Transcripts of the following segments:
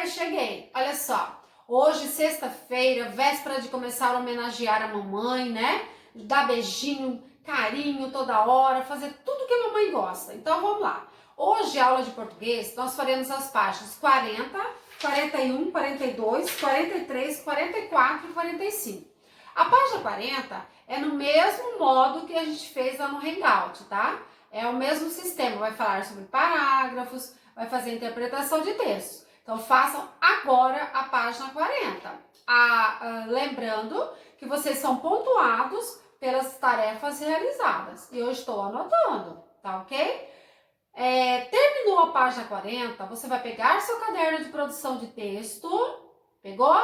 Cheguei. Olha só. Hoje, sexta-feira, véspera de começar a homenagear a mamãe, né? Dar beijinho, carinho toda hora, fazer tudo que a mamãe gosta. Então, vamos lá. Hoje, aula de português, nós faremos as páginas 40, 41, 42, 43, 44 e 45. A página 40 é no mesmo modo que a gente fez lá no Hangout, tá? É o mesmo sistema, vai falar sobre parágrafos, vai fazer interpretação de textos. Então, façam agora a página 40. Lembrando que vocês são pontuados pelas tarefas realizadas. E eu estou anotando, tá ok? Terminou a página 40, você vai pegar seu caderno de produção de texto. Pegou?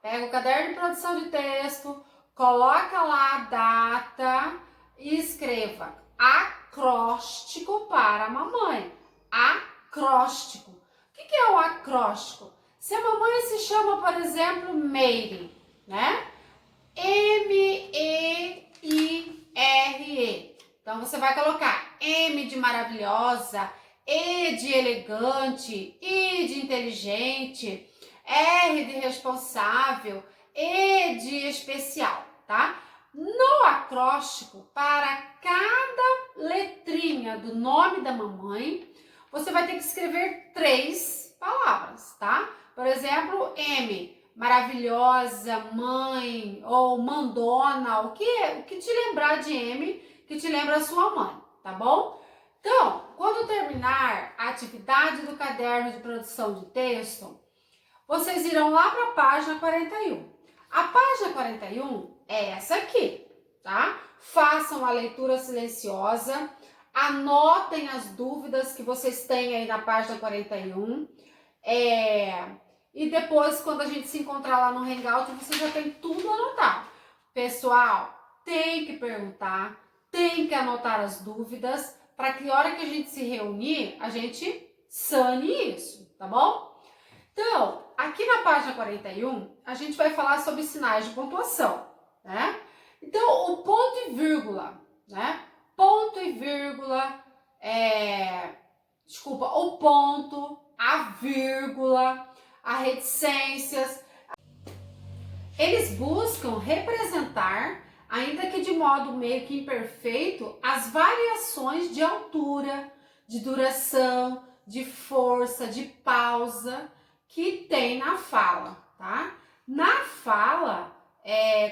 Pega o caderno de produção de texto, coloca lá a data e escreva acróstico para a mamãe. Acróstico. O que é o acróstico? Se a mamãe se chama, por exemplo, Meire, né? M-E-I-R-E. Então, você vai colocar M de maravilhosa, E de elegante, I de inteligente, R de responsável, E de especial, tá? No acróstico, para cada letrinha do nome da mamãe, você vai ter que escrever 3 palavras, tá? Por exemplo, M, maravilhosa, mãe ou mandona, o que te lembrar de M, que te lembra a sua mãe, tá bom? Então, quando terminar a atividade do caderno de produção de texto, vocês irão lá para a página 41. A página 41 é essa aqui, tá? Façam a leitura silenciosa, anotem as dúvidas que vocês têm aí na página 41. E depois, quando a gente se encontrar lá no Hangout, você já tem tudo anotado. Pessoal, tem que perguntar, tem que anotar as dúvidas, para que a hora que a gente se reunir, a gente sane isso, tá bom? Então, aqui na página 41, a gente vai falar sobre sinais de pontuação, né? Então, o ponto e vírgula, né? Ponto e vírgula, o ponto, a vírgula, as reticências, eles buscam representar, ainda que de modo meio que imperfeito, as variações de altura, de duração, de força, de pausa que tem na fala, tá? Na fala,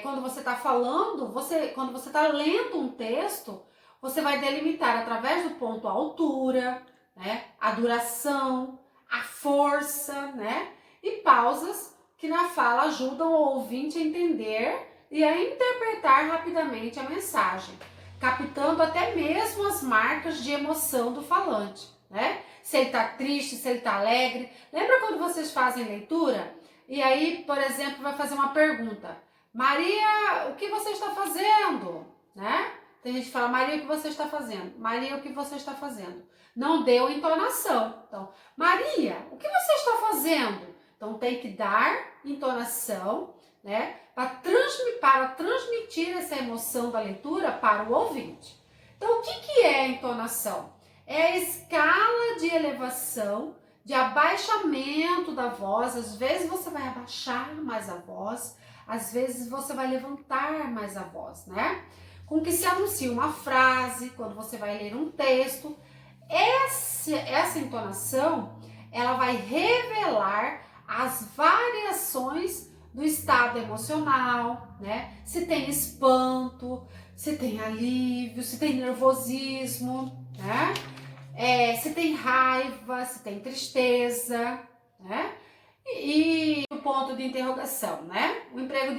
quando você está falando, quando você está lendo um texto, você vai delimitar através do ponto a altura, né? A duração, a força, né? E pausas que na fala ajudam o ouvinte a entender e a interpretar rapidamente a mensagem, captando até mesmo as marcas de emoção do falante, né? Se ele está triste, se ele está alegre. Lembra quando vocês fazem leitura? E aí, por exemplo, vai fazer uma pergunta. Maria, o que você está fazendo? Né? Tem gente que fala, Maria, o que você está fazendo? Maria, o que você está fazendo? Não deu entonação. Então, Maria, o que você está fazendo? Então, tem que dar entonação, né? Para transmitir essa emoção da leitura para o ouvinte. Então, o que é a entonação? É a escala de elevação, de abaixamento da voz. Às vezes você vai abaixar mais a voz, às vezes você vai levantar mais a voz, né? Com que se anuncia uma frase, quando você vai ler um texto. Essa entonação, ela vai revelar as variações do estado emocional, né? Se tem espanto, se tem alívio, se tem nervosismo, né? Se tem raiva, se tem tristeza, né? E o ponto de interrogação, né?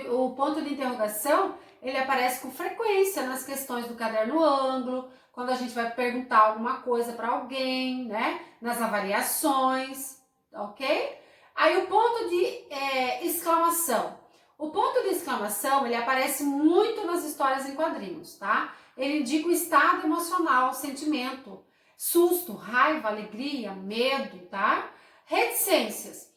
O ponto de interrogação, ele aparece com frequência nas questões do caderno ângulo, quando a gente vai perguntar alguma coisa para alguém, né? Nas avaliações, ok? Aí o ponto de exclamação. O ponto de exclamação, ele aparece muito nas histórias em quadrinhos, tá? Ele indica o estado emocional, sentimento, susto, raiva, alegria, medo, tá? Reticências.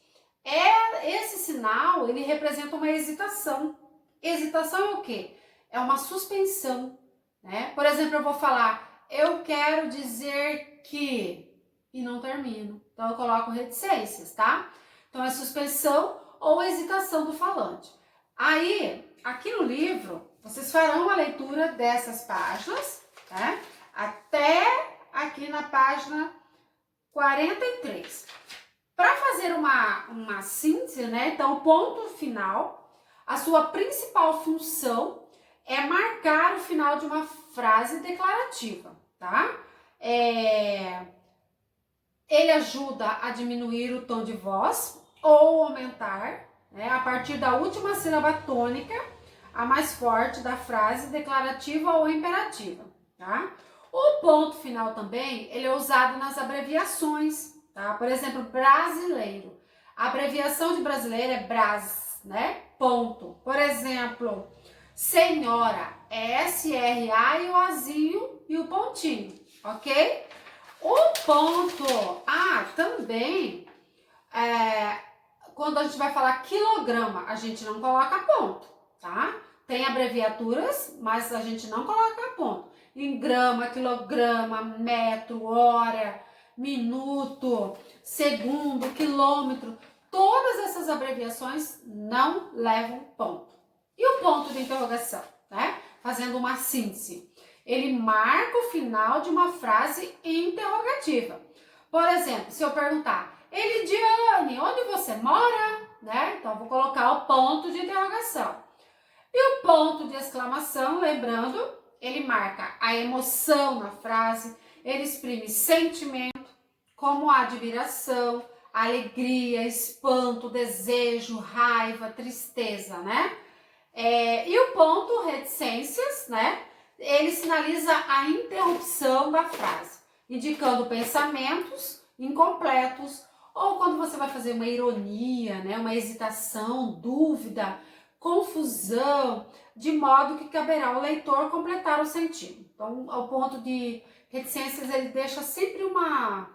Esse sinal, ele representa uma hesitação. Hesitação é o quê? É uma suspensão, né? Por exemplo, eu vou falar, eu quero dizer que, e não termino. Então, eu coloco reticências, tá? Então, é suspensão ou hesitação do falante. Aí, aqui no livro, vocês farão a leitura dessas páginas, tá? Até aqui na página 43. Para fazer uma síntese, né? Então, o ponto final, a sua principal função é marcar o final de uma frase declarativa, tá? Ele ajuda a diminuir o tom de voz ou aumentar, né, a partir da última sílaba tônica, a mais forte da frase declarativa ou imperativa, tá? O ponto final também, ele é usado nas abreviações, tá? Por exemplo, brasileiro. A abreviação de brasileiro é Bras, né? Ponto. Por exemplo, senhora, é SRA e o azinho e o pontinho, ok? O ponto também, quando a gente vai falar quilograma, a gente não coloca ponto, tá? Tem abreviaturas, mas a gente não coloca ponto. Em grama, quilograma, metro, hora, minuto, segundo, quilômetro, todas essas abreviações não levam ponto. E o ponto de interrogação, né? Fazendo uma síntese. Ele marca o final de uma frase interrogativa. Por exemplo, se eu perguntar, Elidiane, onde você mora? Né? Então, eu vou colocar o ponto de interrogação. E o ponto de exclamação, lembrando, ele marca a emoção na frase, ele exprime sentimento, como a admiração, alegria, espanto, desejo, raiva, tristeza, né? E o ponto reticências, né? Ele sinaliza a interrupção da frase, indicando pensamentos incompletos ou quando você vai fazer uma ironia, né, uma hesitação, dúvida, confusão, de modo que caberá ao leitor completar o sentido. Então, o ponto de reticências, ele deixa sempre uma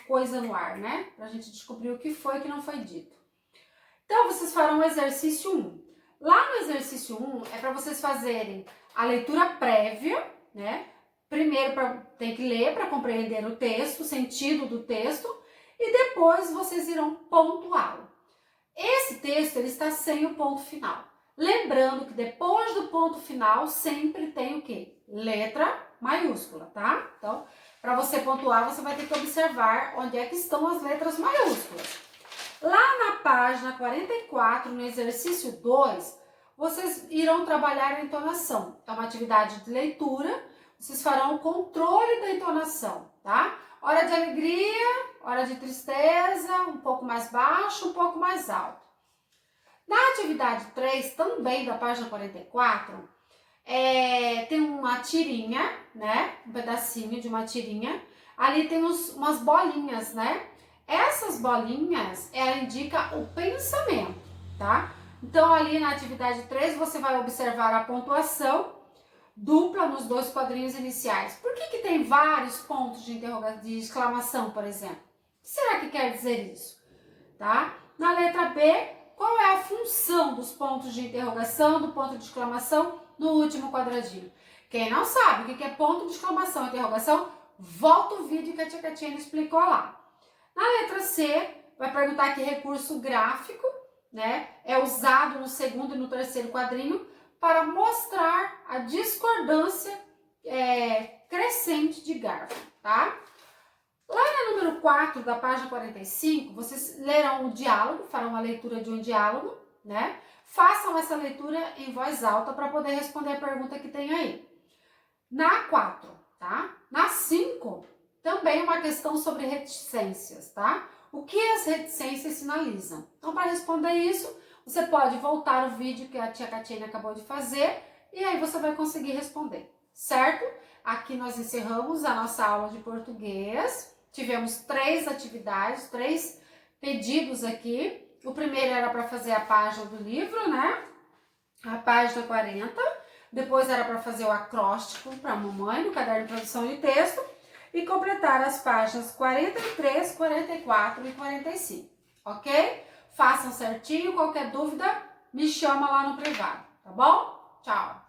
coisa no ar, né, pra gente descobrir o que foi que não foi dito. Então, vocês farão o exercício 1. Lá no exercício 1 é para vocês fazerem a leitura prévia, né? Primeiro tem que ler para compreender o texto, o sentido do texto, e depois vocês irão pontuá-lo. Esse texto ele está sem o ponto final. Lembrando que depois do ponto final sempre tem o quê? Letra maiúscula, tá? Então, para você pontuar, você vai ter que observar onde é que estão as letras maiúsculas. Lá na página 44, no exercício 2, vocês irão trabalhar a entonação. É uma atividade de leitura, vocês farão o controle da entonação, tá? Hora de alegria, hora de tristeza, um pouco mais baixo, um pouco mais alto. Na atividade 3, também da página 44, tem uma tirinha, né? Um pedacinho de uma tirinha. Ali tem umas bolinhas, né? Essas bolinhas, ela indica o pensamento, tá? Então, ali na atividade 3, você vai observar a pontuação dupla nos dois quadrinhos iniciais. Por que tem vários pontos de exclamação, por exemplo? O que será que quer dizer isso? Tá? Na letra B, qual é a função dos pontos de interrogação, do ponto de exclamação no último quadradinho? Quem não sabe o que é ponto de exclamação e interrogação, volta o vídeo que a tia Catiana explicou lá. Na letra C, vai perguntar que recurso gráfico, né, é usado no segundo e no terceiro quadrinho para mostrar a discordância crescente de Garfield, tá? Lá no número 4 da página 45, vocês lerão o diálogo, farão a leitura de um diálogo, né? Façam essa leitura em voz alta para poder responder a pergunta que tem aí. Na 4, tá? Na 5, também uma questão sobre reticências, tá? O que as reticências sinalizam? Então, para responder isso, você pode voltar o vídeo que a tia Catiane acabou de fazer e aí você vai conseguir responder, certo? Aqui nós encerramos a nossa aula de português. Tivemos 3 atividades, 3 pedidos aqui. O primeiro era para fazer a página do livro, né? A página 40. Depois era para fazer o acróstico para a mamãe no caderno de produção de texto. E completar as páginas 43, 44 e 45, ok? Façam certinho, qualquer dúvida, me chama lá no privado, tá bom? Tchau!